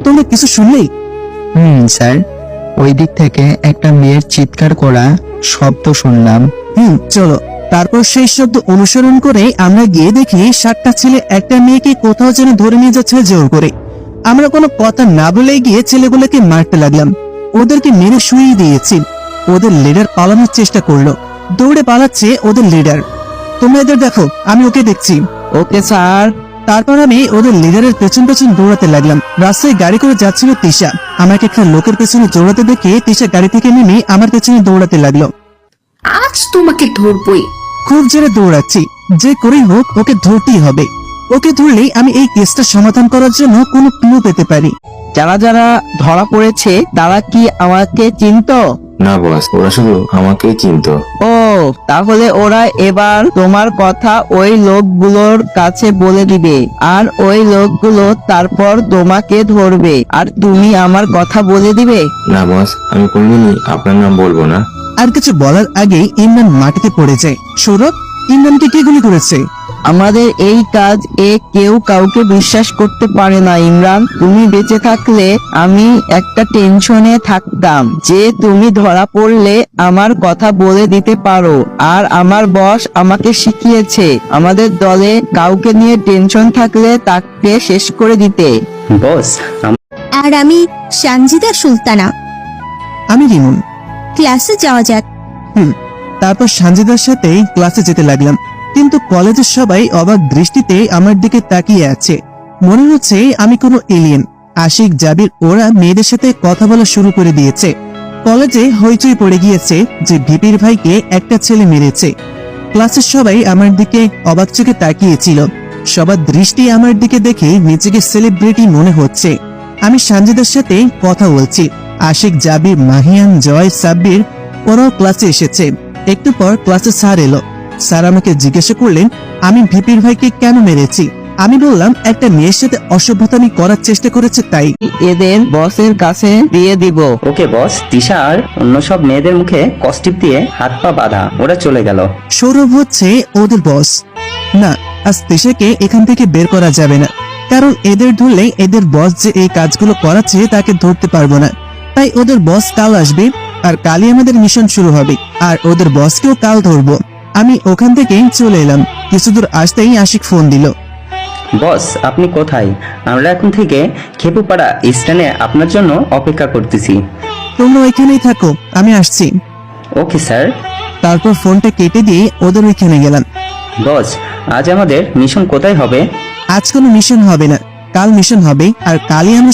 তোমরা কিছু শুনলেই? স্যার, ওই দিক থেকে একটা মেয়ের চিৎকার করা শব্দ শুনলাম। চলো। তারপর সেই শব্দ অনুসরণ করে আমরা গিয়ে দেখি 7টা ছেলে একটা মেয়েকে কোথাও যেন ধরে নিয়ে যাচ্ছে জোর করে। আমরা কোনো কথা না বলে গিয়ে ছেলেগুলোকে মারতে লাগলাম, ওদেরকে মেরে শুইয়ে দিয়েছি। ওদের লিডার পালানোর চেষ্টা করলো, দৌড়ে পালাচ্ছে ওদের লিডার। তোমরা এদের দেখো, আমি ওকে দেখছি। Okay sir. তারপর আমি ওদের লিডারের পেছন পেছন দৌড়াতে লাগলাম। রাস্তায় গাড়ি করে যাচ্ছিল তিশা। আমাকে একটা লোকের পেছনে দৌড়াতে দেখে তিশা গাড়ি থেকে নেমে আমার পেছনে দৌড়াতে লাগলো। আজ তোমাকে ধরবই। খুব জোরে দৌড়াচ্ছি, যে করেই হোক ওকে ধরতেই হবে। ওকে ধরলেই আমি এই কেসটা সমাধান করার জন্য কোনো ক্লু পেতে পারি। যারা যারা ধরা পড়েছে তারা কি আমাকে চিনতো? না বস, ওরা শুধু আমাকেই চিনতো। ও, তাহলে ওরা এবার তোমার কথা ওই লোকগুলোর কাছে বলে দিবে, আর ওই লোকগুলো তারপর তোমাকে ধরবে, আর তুমি আমার কথা বলে দিবে। না বস, আমি কোনদিনই আপনার নাম বলবো না। আর কিছু বলার আগেই ইমরান মাটিতে পড়ে যায়। সৌরভ, ইমরানকে কে গুলি করেছে? আমাদের এই কাজ কেউ কাউকে বিশ্বাস করতে পারে না ইমরান। তুমি বেঁচে থাকলে আমি একটা টেনশনে থাকতাম যে তুমি ধরা পড়লে আমার কথা বলে দিতে পারো, আর আমার বস আমাকে শিখিয়েছে আমাদের দলে কাউকে নিয়ে টেনশন থাকলে তাকে শেষ করে দিতে। বস, আর আমি সানজিদা সুলতানা। আমি রিমন। ক্লাসে যাওয়া যাক। তারপর সানজিদার সাথে ক্লাসে যেতে লাগলাম, কিন্তু কলেজের সবাই অবাক দৃষ্টিতে আমার দিকে তাকিয়ে আছে। মনে হচ্ছে আমি কোনো এলিয়েন। আশিক, জাবির ওরা মেয়েদের সাথে কথা বলা শুরু করে দিয়েছে। কলেজে হইচই পড়ে গিয়েছে যে ভিপির ভাইকে একটা ছেলে মেরেছে। ক্লাসের সবাই আমার দিকে অবাক চোখে তাকিয়েছিল। সবার দৃষ্টি আমার দিকে দেখে নিজেকে সেলিব্রিটি মনে হচ্ছে। আমি সানজিদার সাথে কথা বলছি। আশিক, জাবির, মাহিয়ান, জয়, সাব্বির ওরাও ক্লাসে এসেছে। একটু পর ক্লাসে স্যার এলো। স্যার আমাকে জিজ্ঞাসা করলেন আমি ভিপির ভাইকে কেন মেরেছি। আমি বললাম একটা মেয়ের সাথে অসভ্যতামি করার চেষ্টা করেছে তাই। এদের বসের কাছে দিয়ে দিব। ওকে বস। তিশা আর অন্য সব মেয়েদের মুখে কস্টিপ দিয়ে হাত পা বাঁধা, ওরা চলে গেল। সৌরভ হচ্ছে ওদের বস। না, আজ তিশাকে এখান থেকে বের করা যাবে না, কারণ এদের ধরলে এদের বস যে এই কাজগুলো করাচ্ছে তাকে ধরতে পারবো না। তাই ওদের বস কাল আসবে, আর কালই আমাদের মিশন শুরু হবে, আর ওদের বসকেও কাল ধরবো। আমি ওখান থেকে চলে এলাম। কিছুদূর আসতেই আশিক ফোন দিল। বস, আপনি কোথায়? আমরা এখন থেকে খেপুপাড়া স্ট্যান্ডে আপনার জন্য অপেক্ষা করতেছি। তোমরা ওইখানেই থাকো, আমি আসছি। Okay sir. তারপর ফোনটা কেটে দিয়ে ওদের ওইখানে গেলাম। বস, আজ আমাদের মিশন কোথায় হবে? আজ কোনো মিশন হবে না, কাল মিশন হবে, আর কালই আমরা